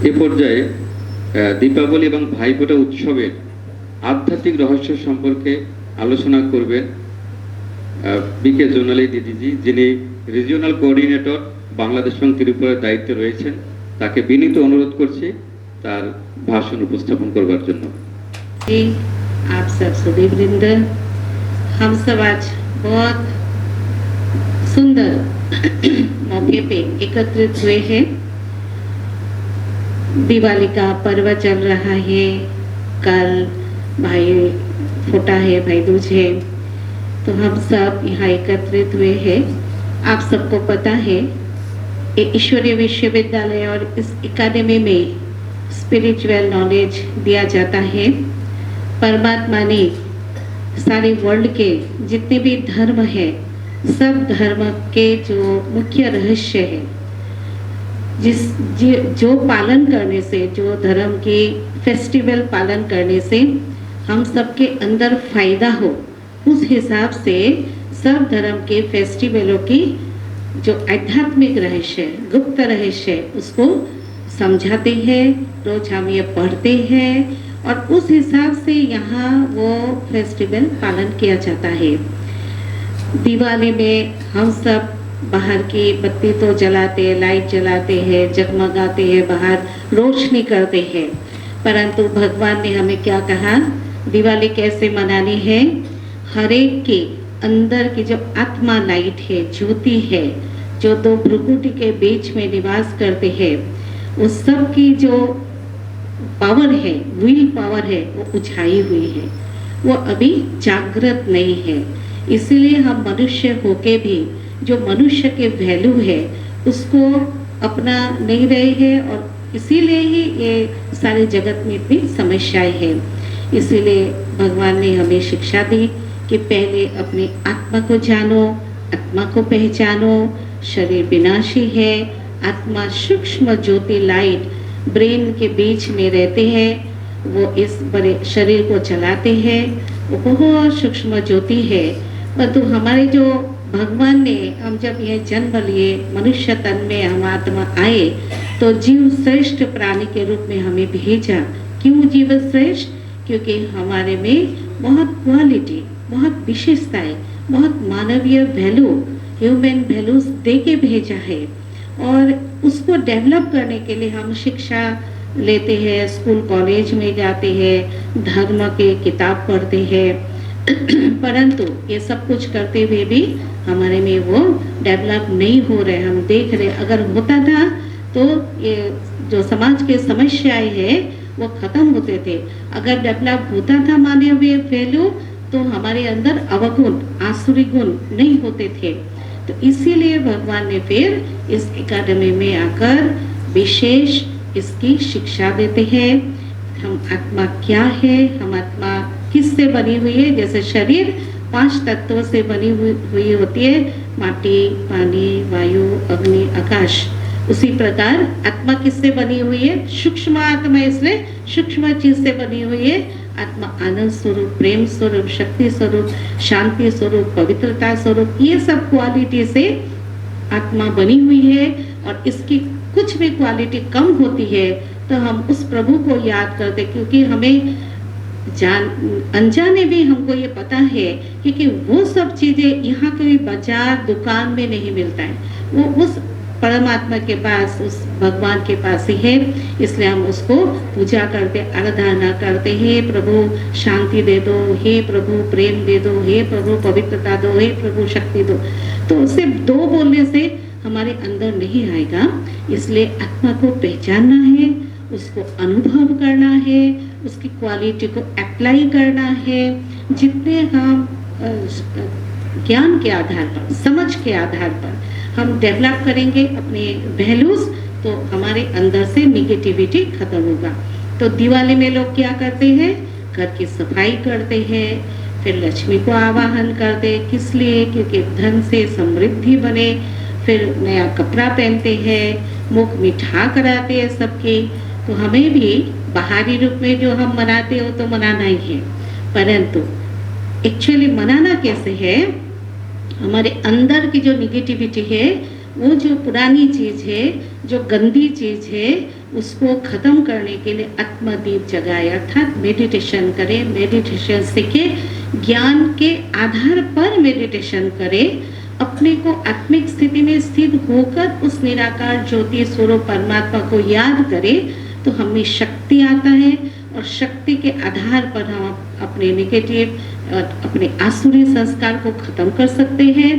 এ পর্যায়ে দীপাবলি এবং ভাইফোঁটা উৎসবের আধ্যাত্মিক রহস্য সম্পর্কে আলোচনা করবেন বিকে জোনালী দিদিজি, যিনি রিজিওনাল কোঅর্ডিনেটর বাংলাদেশ এবং ত্রিপুরার দায়িত্বে রয়েছেন। তাকে বিনীত অনুরোধ করছি তার ভাষণ উপস্থাপন করবার জন্য। आप सब सभी वृंद, हम सब आज बहुत सुंदर मौके पे एकत्रित हुए हैं। दिवाली का पर्व चल रहा है, कल भाई फोटा है, भाई दूज है, तो हम सब यहाँ एकत्रित हुए हैं। आप सबको पता है ये ईश्वरीय विश्वविद्यालय और इस एकेडमी में स्पिरिचुअल नॉलेज दिया जाता है। परमात्मा ने सारे वर्ल्ड के जितने भी धर्म है, सब धर्म के जो मुख्य रहस्य है, जो पालन करने से, जो धर्म के फेस्टिवल पालन करने से हम सबके अंदर फायदा हो, उस हिसाब से सब धर्म के फेस्टिवलों की जो आध्यात्मिक रहस्य, गुप्त रहस्य, उसको समझाते हैं। रोज हम ये पढ़ते हैं और उस हिसाब से यहाँ वो फेस्टिवल पालन किया जाता है। दिवाली में हम सब बाहर की बत्ती तो जलाते, लाइट जलाते हैं, जगमगाते हैं, बाहर रोशनी करते हैं, परंतु भगवान ने हमें क्या कहा, दिवाली कैसे मनानी है। हर एक के अंदर की जो आत्मा लाइट है, ज्योति है, जो दो भ्रुकुटी के बीच में निवास करते हैं, उस सब की जो पावर है, विल पावर है, वो उछाई हुई है, वो अभी जागृत नहीं है। इसीलिए हम मनुष्य होके भी जो मनुष्य के वैल्यू है उसको अपना नहीं रहे हैं, और इसीलिए ही ये सारे जगत में इतनी समस्याएं हैं। इसीलिए भगवान ने हमें शिक्षा दी कि पहले अपनी आत्मा को जानो, आत्मा को पहचानो। शरीर विनाशी है, आत्मा सूक्ष्म ज्योति लाइट ब्रेन के बीच में रहते हैं, वो इस बड़े शरीर को चलाते हैं, वो बहुत सूक्ष्म ज्योति है। परंतु हमारे जो भगवान ने, हम जब यह जन्म लिए, मनुष्य तन में हम आत्मा आए, तो जीव श्रेष्ठ प्राणी के रूप में हमें भेजा। क्यों जीव श्रेष्ठ? क्योंकि हमारे में बहुत क्वालिटी, बहुत विशेषताएं, बहुत मानवीय वैल्यू, ह्यूमन वैल्यूज दे के भेजा है, और उसको डेवलप करने के लिए हम शिक्षा लेते हैं, स्कूल कॉलेज में जाते हैं, धर्म के किताब पढ़ते हैं, परंतु ये सब कुछ करते हुए भी हमारे में वो डेवलप नहीं हो रहे। हम देख रहे, अगर होता था तो ये जो समाज के समस्याएं है वो खत्म होते थे। अगर डेवलप होता था मानवीय वैल्यू, तो हमारे अंदर अवगुण, आसुरी गुण नहीं होते थे। तो इसीलिए भगवान ने फिर इस एकेडमी में आकर विशेष इसकी शिक्षा देते हैं। हम आत्मा क्या है, हम आत्मा किससे बनी हुई है। जैसे शरीर 5 तत्वों से बनी हुई होती है, माटी, पानी, वायु, अग्नि, आकाश, उसी प्रकार आत्मा किससे बनी हुई है, सूक्ष्म आत्मा, इसलिए सूक्ष्म चीज से बनी हुई है। आत्मा आनंद स्वरूप, प्रेम स्वरूप, शक्ति स्वरूप, शांति स्वरूप, पवित्रता स्वरूप, ये सब क्वालिटी से आत्मा बनी हुई है। और इसकी कुछ भी क्वालिटी कम होती है तो हम उस प्रभु को याद करते, क्योंकि हमें अनजाने भी हमको ये पता है क्योंकि वो सब चीजें यहाँ के बाजार दुकान में नहीं मिलता है, वो उस परमात्मा के पास, उस भगवान के पास ही है। इसलिए हम उसको पूजा करते, आराधना करते हैं। प्रभु शांति दे दो, हे प्रभु प्रेम दे दो, हे प्रभु पवित्रता दो, हे प्रभु शक्ति दो। तो सिर्फ 2 बोलने से हमारे अंदर नहीं आएगा। इसलिए आत्मा को पहचानना है, उसको अनुभव करना है, उसकी क्वालिटी को अप्लाई करना है। जितने हम ज्ञान के आधार पर, समझ के आधार पर हम डेवलप करेंगे अपने वैल्यूज, तो हमारे अंदर से निगेटिविटी खत्म होगा। तो दिवाली में लोग क्या करते हैं, घर की सफाई करते हैं, फिर लक्ष्मी को आवाहन करते। किस लिए? क्योंकि धन से समृद्धि बने। फिर नया कपड़ा पहनते हैं, मुख मीठा कराते हैं सबकी। तो हमें भी बाहरी रूप में जो हम मनाते हो तो मनाना ही है, परंतु एक्चुअली मनाना कैसे है, हमारे अंदर की जो निगेटिविटी है, वो जो पुरानी चीज है, जो गंदी चीज है, उसको खत्म करने के लिए आत्मदीप जगाए, अर्थात मेडिटेशन करें, मेडिटेशन सीखे, ज्ञान के आधार पर मेडिटेशन करें, अपने को आत्मिक स्थिति में स्थित होकर उस निराकार ज्योति स्वरूप परमात्मा को याद करें तो हमें शक्ति आता है, और शक्ति के आधार पर हम अपने नेगेटिव अपने आसुरी संस्कार को खत्म कर सकते हैं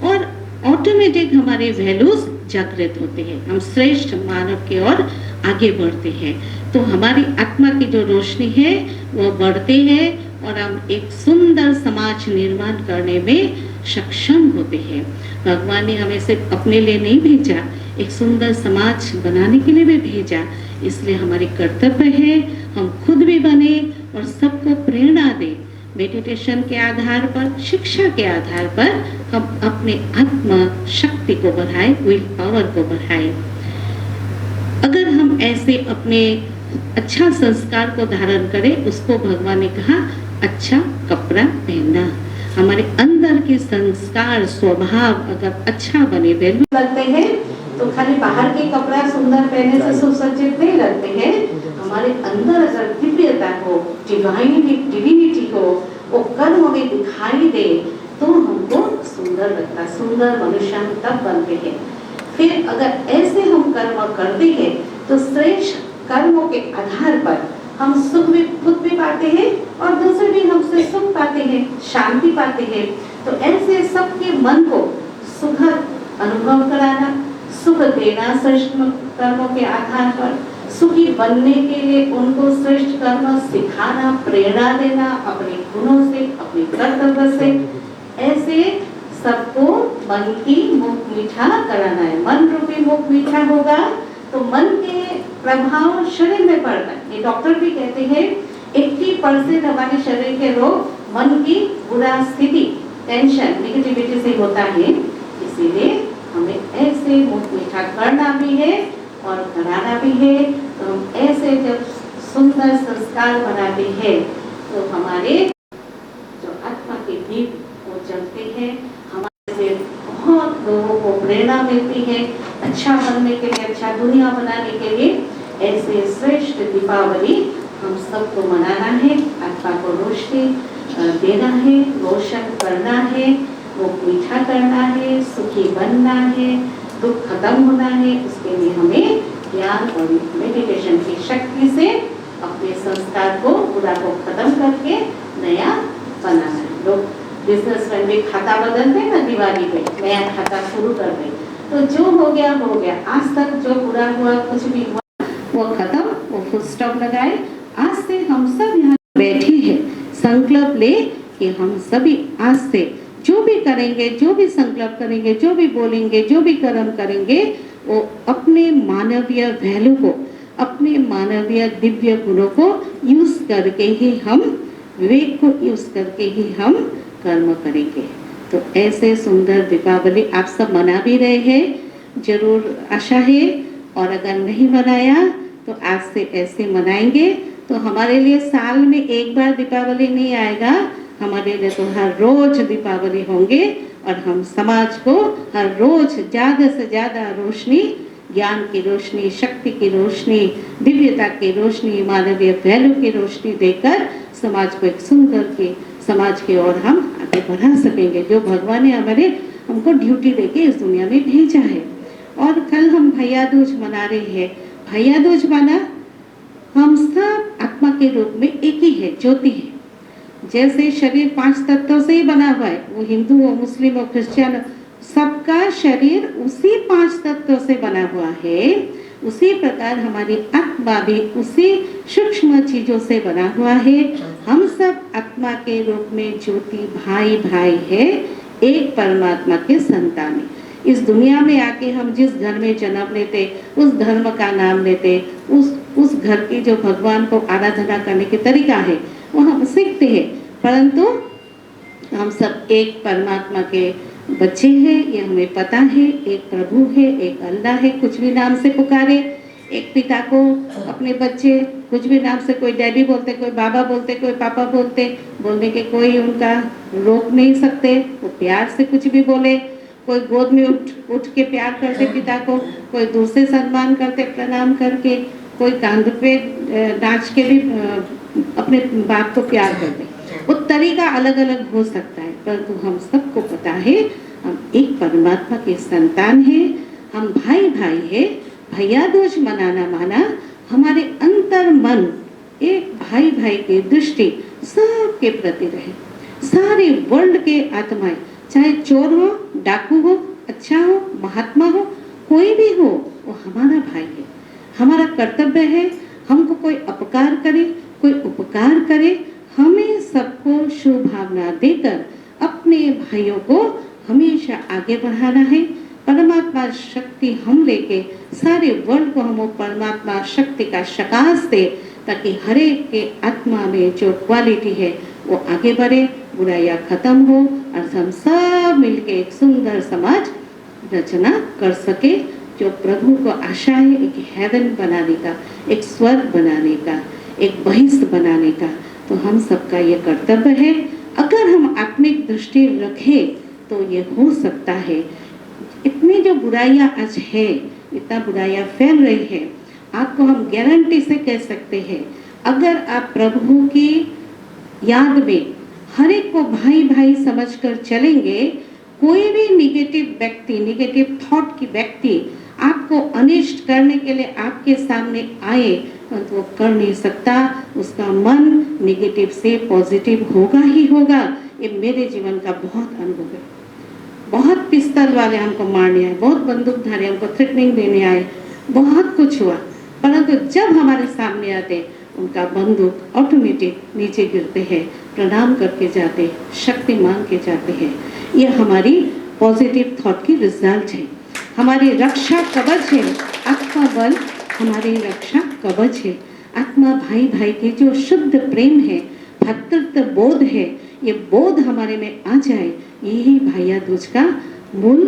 और ऑटोमेटिक हमारे वैल्यूज जागृत होते हैं, हम श्रेष्ठ मानव की ओर आगे बढ़ते हैं। तो हमारी आत्मा की जो रोशनी है वो बढ़ते हैं और हम एक सुंदर समाज निर्माण करने में सक्षम होते हैं। भगवान ने हमें सिर्फ अपने लिए नहीं भेजा, एक सुंदर समाज बनाने के लिए भी भेजा। इसलिए हमारी कर्तव्य है हम खुद भी बने और सबको प्रेरणा दें। मेडिटेशन के आधार पर, शिक्षा के आधार पर हम अपने आत्मा शक्ति को बढ़ाएं, विल पावर को बढ़ाएं। अगर हम ऐसे अपने अच्छा संस्कार को धारण करें, उसको भगवान ने कहा अच्छा कपड़ा पहनना। हमारे अंदर के संस्कार स्वभाव अगर अच्छा बने, वैल्यू लगते हैं, तो खाली बाहर के कपड़ा सुंदर पहने से सुसज्जित नहीं लगते हैं। हमारे अंदर अगर दिव्यता हो, डिविनिटी हो, वो कर्म में दिखाई दे तो हमको सुंदर लगता, सुंदर मनुष्य हम तब बनते हैं। फिर अगर ऐसे हम कर्म करते हैं तो श्रेष्ठ कर्मों के आधार पर हम सुख भी खुद भी पाते हैं और दूसरे भी हमसे सुख पाते हैं, शांति पाते हैं। तो ऐसे सबके मन को सुखद अनुभव कराना, सुख देना श्रेष्ठ कर्मों के आधार पर, सुखी बनने के लिए उनको श्रेष्ठ कर्म सिखाना, प्रेरणा देना अपने गुणों से, अपने कर्तव्य से। ऐसे सबको मन की मुख मीठा कराना है। मन रूपी मुख मीठा होगा तो मन के प्रभाव शरीर में पड़ता है। ये डॉक्टर भी कहते हैं 80% हमारे शरीर के रोग मन की बुरा स्थिति, टेंशन, नेगेटिविटी से होता है। इसीलिए हमें ऐसे मुख मीठा करना भी है और कराना भी है। तो हम ऐसे जब सुंदर संस्कार बनाते हैं तो हमारे जो आत्मा के दीप वो जलते हैं, हमारे से बहुत लोगों को प्रेरणा मिलती है अच्छा बनने के लिए, अच्छा दुनिया बनाने के लिए। ऐसे श्रेष्ठ दीपावली हम सबको मनाना है, आत्मा को रोशनी देना है, रोशन करना है, वो मीठा करना है, सुखी बनना है, दुख खत्म होना है। उसके लिए हमें ज्ञान और मेडिटेशन की शक्ति से अपने संस्कार को, बुरा को खत्म करके नया बनाना है। लोग बिजनेसमैन भी खाता बदलते हैं ना, दिवाली पे नया खाता शुरू कर दे, तो जो हो गया हो गया। आज तक जो बुरा हुआ, कुछ भी हुआ वो खत्म, वो फुल स्टॉप लगाए। आज से हम सब यहाँ बैठे हैं, संकल्प ले कि हम सभी आज से जो भी करेंगे, जो भी संकल्प करेंगे, जो भी बोलेंगे, जो भी कर्म करेंगे, वो अपने मानवीय वैल्यू को, अपने मानवीय दिव्य गुणों को यूज करके ही हम, विवेक को यूज करके ही हम कर्म करेंगे। तो ऐसे सुंदर दीपावली आप सब मना भी रहे हैं, जरूर आशा है। और अगर नहीं मनाया तो आज से ऐसे मनाएंगे तो हमारे लिए साल में एक बार दीपावली नहीं आएगा, हमारे लिए तो हर रोज दीपावली होंगे। और हम समाज को हर रोज ज़्यादा से ज़्यादा रोशनी, ज्ञान की रोशनी, शक्ति की रोशनी, दिव्यता की रोशनी, मानवीय वैल्यू की रोशनी देकर समाज को एक सुंदर के समाज की ओर हम आगे बढ़ा सकेंगे, जो भगवान ने हमको ड्यूटी देके इस दुनिया में भेजा है। और कल हम भैया दूज मना रहे हैं। भैया दूज माना हम सब आत्मा के रूप में एक ही है, ज्योति है। जैसे शरीर 5 तत्वों से ही बना हुआ है, वो हिंदू हो, मुस्लिम हो, क्रिश्चियन, सबका शरीर उसी 5 तत्वों से बना हुआ है। उसी प्रकार हमारी आत्मा भी उसी सूक्ष्म चीजों से बना हुआ है। हम सब आत्मा के रूप में ज्योति, भाई भाई है, एक परमात्मा के संतान है। इस दुनिया में आके हम जिस घर में जन्म लेते, उस धर्म का नाम लेते, उस घर की जो भगवान को आराधना करने के तरीका है वो हम सीखते हैं। परंतु हम सब एक परमात्मा के बच्चे हैं, ये हमें पता है। एक प्रभु है, एक अल्लाह है, कुछ भी नाम से पुकारे। एक पिता को अपने बच्चे कुछ भी नाम से, कोई डैडी बोलते, कोई बाबा बोलते, कोई पापा बोलते, बोलने के कोई उनका रोक नहीं सकते। वो प्यार से कुछ भी बोले, कोई गोद में उठ के प्यार करते पिता को, कोई दूर से सम्मान करते प्रणाम करके, कोई कांध पे नाच के भी अपने बाप को प्यार कर दे, वो तरीका अलग अलग हो सकता है, परंतु हम सबको पता है हम एक परमात्मा के संतान हैं, हम भाई भाई है। भैया दूज मनाना माना हमारे अंतर मन एक भाई भाई की दृष्टि सबके प्रति रहे। सारे वर्ल्ड के आत्माएं, चाहे चोर हो, डाकू हो, अच्छा हो, महात्मा हो, कोई भी हो, वो हमारा भाई है। हमारा कर्तव्य है हमको कोई अपकार करे, कोई उपकार करे, हमें सबको शुभ भावना देकर अपने भाइयों को हमेशा आगे बढ़ाना है। परमात्मा शक्ति हम लेके सारे वर्ल्ड को हम वो परमात्मा शक्ति का प्रकाश दे, ताकि हर एक के आत्मा में जो क्वालिटी है वो आगे बढ़े, बुराइयां खत्म हो और हम सब मिलके एक सुंदर समाज रचना कर सके, जो प्रभु को आशा है एक हेवन बनाने का, एक स्वर्ग बनाने का, एक बहिष्ठ बनाने का। तो हम सबका ये कर्तव्य है। अगर हम आत्मिक दृष्टि रखें तो ये हो सकता है। इतनी जो बुराइयां आज है, इतना बुराइयां फैल रही है, आपको हम गारंटी से कह सकते हैं, अगर आप प्रभु की याद में हर एक को भाई भाई समझकर चलेंगे, कोई भी निगेटिव व्यक्ति, निगेटिव थॉट की व्यक्ति आपको अनिष्ट करने के लिए आपके सामने आए तो वो कर नहीं सकता। उसका मन निगेटिव से पॉजिटिव होगा ही होगा। ये मेरे जीवन का बहुत अनुभव है। बहुत पिस्तौल वाले हमको मारने आए, बहुत बंदूकधारी हमको थ्रेटनिंग देने आए, बहुत कुछ हुआ, परंतु जब हमारे सामने आते उनका बंदूक ऑटोमेटिक नीचे गिरते हैं, प्रणाम करके जाते, शक्ति मांग के जाते हैं। ये हमारी पॉजिटिव थॉट की रिजल्ट है, हमारी रक्षा कवच है। आत्मा बल हमारी रक्षा कवच है। आत्मा भाई भाई की जो शुद्ध प्रेम है, भ्रातृत्व बोध है, ये बोध हमारे में आ जाए, यही भैया दूज का मूल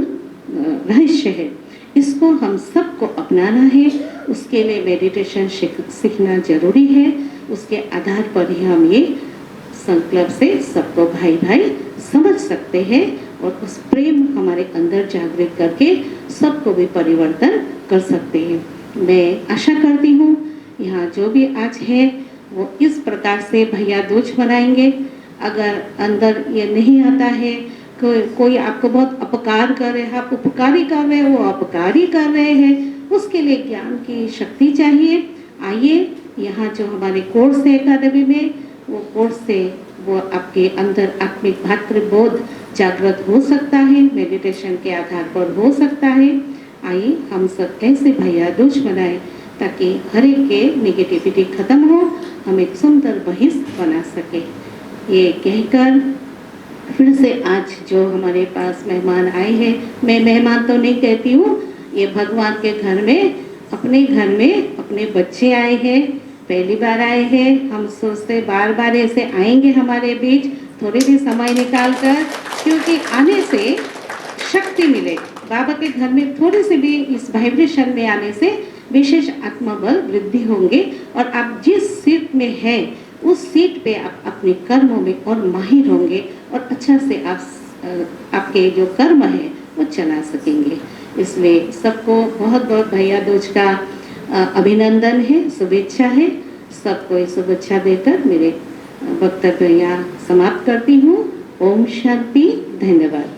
रहस्य है। इसको हम सबको अपनाना है। उसके लिए मेडिटेशन सीखना जरूरी है। उसके आधार पर ही हम ये संकल्प से सबको भाई भाई समझ सकते हैं और उस प्रेम हमारे अंदर जागृत करके सबको भी परिवर्तन कर सकते हैं। मैं आशा करती हूँ यहाँ जो भी आज है वो इस प्रकार से भैया दूज मनाएंगे। अगर अंदर ये नहीं आता है, कोई आपको बहुत अपकार कर रहे हैं, आप उपकारी कर रहे हैं, वो अपकारी कर रहे हैं, उसके लिए ज्ञान की शक्ति चाहिए। आइए यहाँ जो हमारे कोर्स है एकेडमी में, वो कोर्स से वो आपके अंदर आत्मिक भातृबोध जागृत हो सकता है, मेडिटेशन के आधार पर हो सकता है। आइए हम सब कैसे भैया दूज मनाएं ताकि हर एक के निगेटिविटी खत्म हो, हम एक सुंदर बहिष्ठ बना सके। ये कहकर फिर से आज जो हमारे पास मेहमान आए हैं, मैं मेहमान तो नहीं कहती हूँ, ये भगवान के घर में, अपने घर में अपने बच्चे आए हैं, पहली बार आए हैं। हम सोचते बार बार ऐसे आएंगे हमारे बीच, थोड़ी भी समय निकाल कर, क्योंकि आने से शक्ति मिले। बाबा के घर में थोड़ी सी भी इस वाइब्रेशन में आने से विशेष आत्मबल वृद्धि होंगे और आप जिस सीट में हैं उस सीट पे आप अपने कर्मों में और माहिर होंगे और अच्छा से आपके जो कर्म है वो चला सकेंगे। इसलिए सबको बहुत बहुत भैया दूज का अभिनंदन है, शुभेच्छा है। सबको शुभेच्छा देकर मेरे वक्तव्य यहाँ समाप्त करती हूँ। ओम शांति, धन्यवाद।